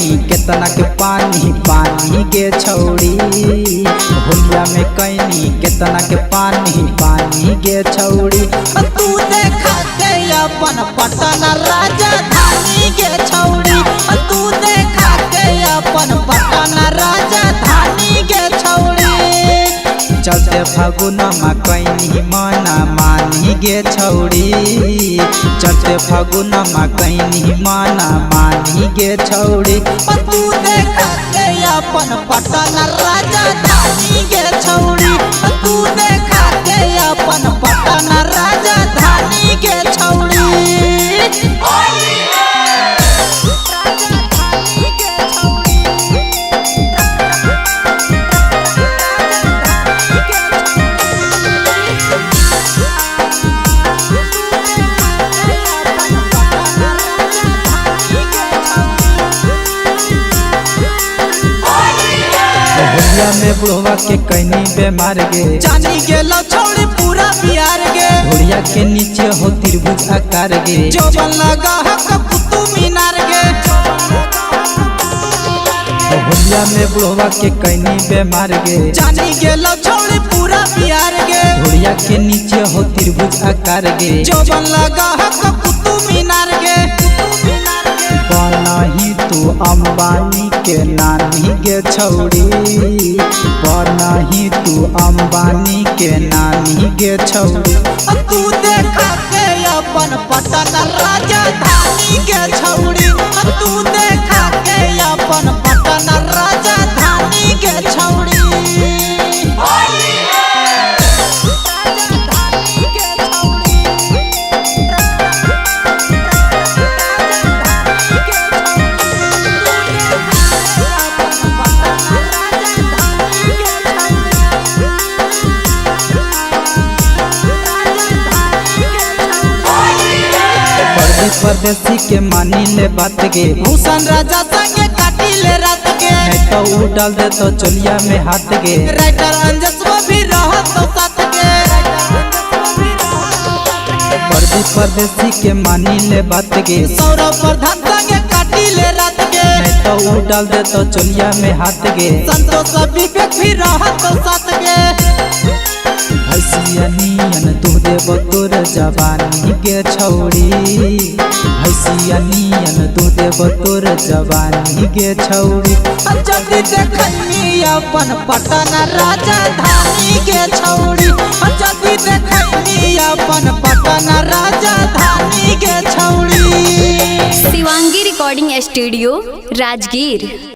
कैनी केतना के पानी पानी के छौड़ी। होलिया में कैनी केतना के पानी पानी के छौड़ी। तू देखा के अपन पटन राजधानी के छौड़ी। तू देखा के अपन पटन राजधानी के छौड़ी। चलते फागुनमा कैनी मना मानी गे छौड़ी। चलते फागुनमा कैनी मना मानी गे छौड़ी। तू देखा के अपन पटन राजधानी के छौड़ी। तू देखा के अपन पटन राजधानी के छौड़ी। होलिया में बुढ़वा के कैनी बेमार गे। जानी गेलो छोड़ी पूरा बिहार गे। होलिया के नीचे हो त्रिभुज आकार गे। जो बन लगा है कुतुब मीनार गे। होलिया में बुढ़वा के कैनी बेमार गे। जानी गेलो छोड़ी पूरा बिहार गे। होलिया के नीचे हो त्रिभुज आकार गे। जो बन लगा है कुतुब मीनार गे। बनही तू अंबानी के नानी गे छौड़ी। बनही तू अंबानी के नानी गे छौड़ी। तू देखा के अपन पटन राजधानी के छौड़ी। तू देखा के अपन पटन राजधानी के छौड़ी। परदेसी के मानी ले बात गे। भूषण राजा संगे काटी ले रात के। नहीं तो उ डाल दे तो चलिया में हाथ गे। राइटर अंजसवा भी रह तो साथ के। परदेसी के मानी ले बात गे। सौरव प्रधान संगे काटी ले रात के। नहीं तो उ डाल दे तो चलिया में हाथ गे। संतोष विवेक भी रह तो साथ के। हैसियनियन तू देव तोर जवानी के छौड़ी। हैसियनियन तू देव तोर जवानी के छौड़ी। जल्दी देखनी अपन पटन राजधानी के छौड़ी। जल्दी देखनी अपन पटन राजधानी के छौड़ी। Shivangi recording studio Rajgir.